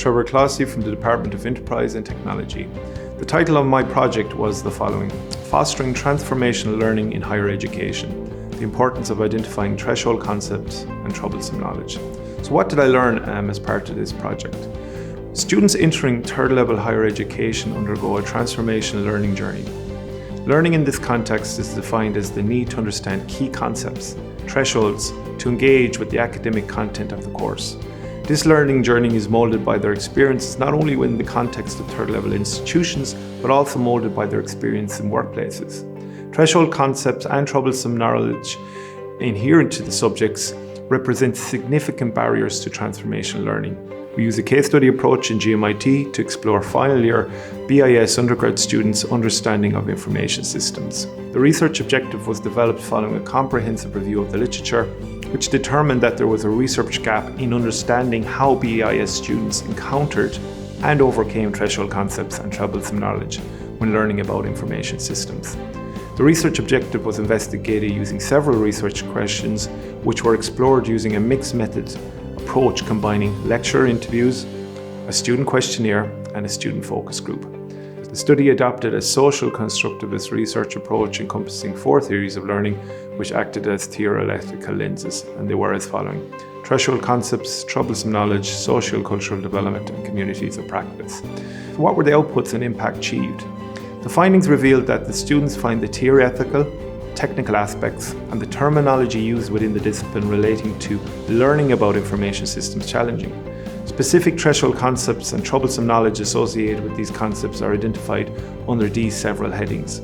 Trevor Cloonan from the Department of Enterprise and Technology. The title of my project was the following: Fostering Transformational Learning in Higher Education, the importance of identifying threshold concepts and troublesome knowledge. So what did I learn as part of this project? Students entering third level higher education undergo a transformational learning journey. Learning in this context is defined as the need to understand key concepts, thresholds, to engage with the academic content of the course. This learning journey is molded by their experiences not only within the context of third level institutions, but also molded by their experience in workplaces. Threshold concepts and troublesome knowledge inherent to the subjects represent significant barriers to transformational learning. We use a case study approach in GMIT to explore final year BIS undergrad students' understanding of information systems. The research objective was developed following a comprehensive review of the literature, which determined that there was a research gap in understanding how BIS students encountered and overcame threshold concepts and troublesome knowledge when learning about information systems. The research objective was investigated using several research questions, which were explored using a mixed method approach combining lecturer interviews, a student questionnaire, and a student focus group. The study adopted a social constructivist research approach encompassing 4 theories of learning, which acted as theoretical lenses, and they were as following: threshold concepts, troublesome knowledge, socio-cultural development, and communities of practice. What were the outputs and impact achieved? The findings revealed that the students find the theoretical, technical aspects and the terminology used within the discipline relating to learning about information systems challenging. Specific threshold concepts and troublesome knowledge associated with these concepts are identified under these several headings.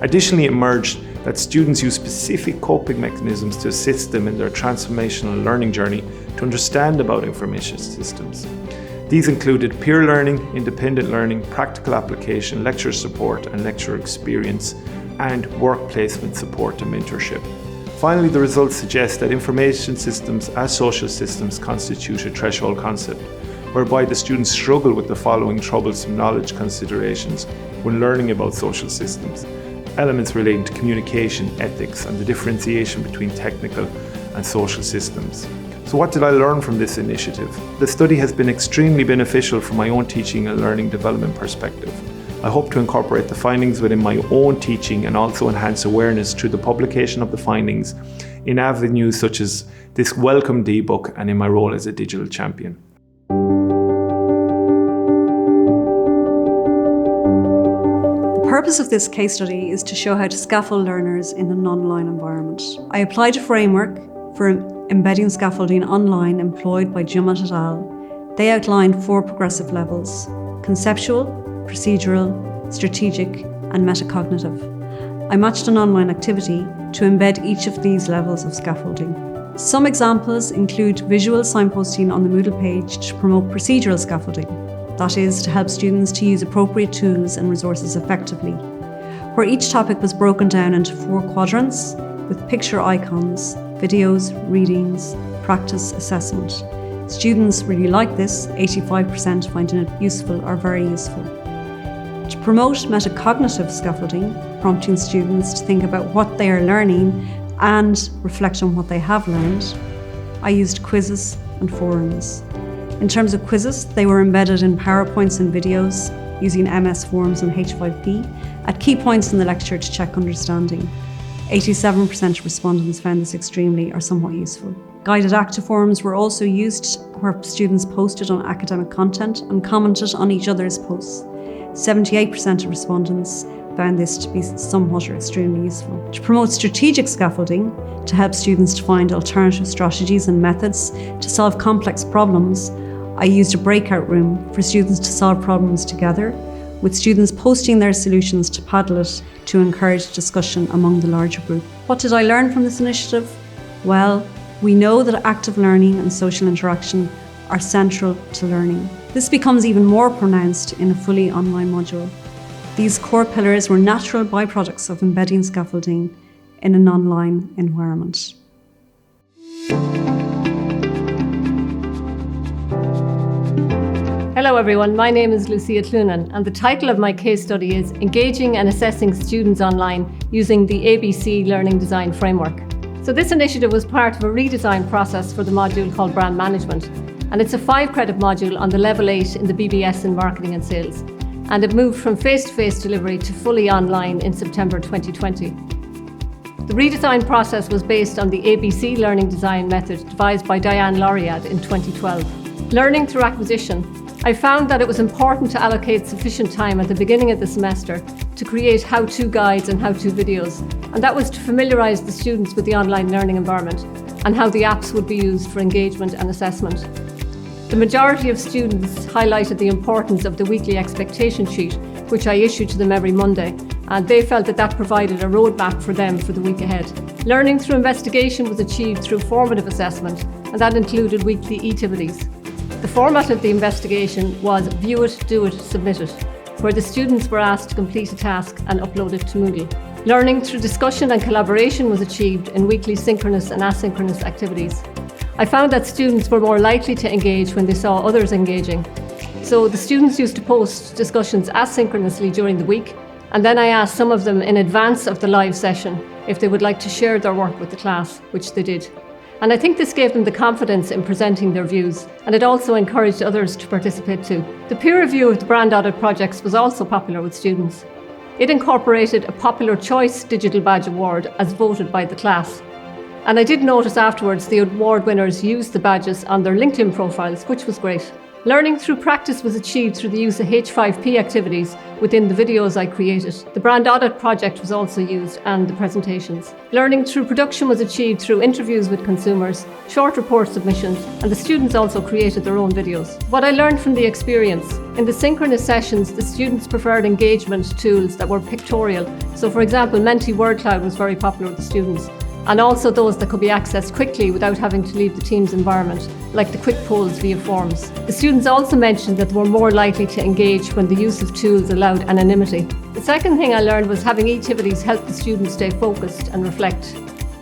Additionally, it emerged that students use specific coping mechanisms to assist them in their transformational learning journey to understand about information systems. These included peer learning, independent learning, practical application, lecture support and lecture experience, and work placement support and mentorship. Finally, the results suggest that information systems as social systems constitute a threshold concept, whereby the students struggle with the following troublesome knowledge considerations when learning about social systems: elements relating to communication, ethics, and the differentiation between technical and social systems. So what did I learn from this initiative? The study has been extremely beneficial from my own teaching and learning development perspective. I hope to incorporate the findings within my own teaching and also enhance awareness through the publication of the findings in avenues such as this welcomed ebook and in my role as a digital champion. The purpose of this case study is to show how to scaffold learners in an online environment. I applied a framework for embedding scaffolding online employed by GMIT et al. They outlined 4 progressive levels: conceptual, procedural, strategic, and metacognitive. I matched an online activity to embed each of these levels of scaffolding. Some examples include visual signposting on the Moodle page to promote procedural scaffolding, that is, to help students to use appropriate tools and resources effectively, where each topic was broken down into 4 quadrants with picture icons, videos, readings, practice, assessment. Students really like this, 85% finding it useful or very useful. To promote metacognitive scaffolding, prompting students to think about what they are learning and reflect on what they have learned, I used quizzes and forums. In terms of quizzes, they were embedded in PowerPoints and videos using MS Forms and H5P at key points in the lecture to check understanding. 87% of respondents found this extremely or somewhat useful. Guided active forums were also used where students posted on academic content and commented on each other's posts. 78% of respondents found this to be somewhat or extremely useful. To promote strategic scaffolding, to help students to find alternative strategies and methods to solve complex problems, I used a breakout room for students to solve problems together, with students posting their solutions to Padlet to encourage discussion among the larger group. What did I learn from this initiative? Well, we know that active learning and social interaction are central to learning. This becomes even more pronounced in a fully online module. These core pillars were natural byproducts of embedding scaffolding in an online environment. Hello everyone, my name is Lucia Cloonan and the title of my case study is Engaging and Assessing Students Online Using the ABC Learning Design Framework. So this initiative was part of a redesign process for the module called Brand Management, and it's a 5-credit module on the level 8 in the BBS in Marketing and Sales. And it moved from face-to-face delivery to fully online in September 2020. The redesign process was based on the ABC learning design method devised by Diane Lauriad in 2012. Learning through acquisition, I found that it was important to allocate sufficient time at the beginning of the semester to create how-to guides and how-to videos, and that was to familiarise the students with the online learning environment and how the apps would be used for engagement and assessment. The majority of students highlighted the importance of the weekly expectation sheet, which I issue to them every Monday, and they felt that that provided a roadmap for them for the week ahead. Learning through investigation was achieved through formative assessment, and that included weekly activities. The format of the investigation was view it, do it, submit it, where the students were asked to complete a task and upload it to Moodle. Learning through discussion and collaboration was achieved in weekly synchronous and asynchronous activities. I found that students were more likely to engage when they saw others engaging. So the students used to post discussions asynchronously during the week, and then I asked some of them in advance of the live session if they would like to share their work with the class, which they did. And I think this gave them the confidence in presenting their views, and it also encouraged others to participate too. The peer review of the brand audit projects was also popular with students. It incorporated a Popular Choice Digital Badge Award as voted by the class. And I did notice afterwards the award winners used the badges on their LinkedIn profiles, which was great. Learning through practice was achieved through the use of H5P activities within the videos I created. The brand audit project was also used, and the presentations. Learning through production was achieved through interviews with consumers, short report submissions, and the students also created their own videos. What I learned from the experience: in the synchronous sessions, the students preferred engagement tools that were pictorial. So for example, Menti Word Cloud was very popular with the students, and also those that could be accessed quickly without having to leave the team's environment, like the quick polls via forms. The students also mentioned that they were more likely to engage when the use of tools allowed anonymity. The second thing I learned was having activities help the students stay focused and reflect.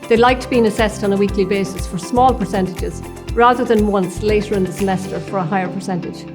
They liked being assessed on a weekly basis for small percentages, rather than once later in the semester for a higher percentage.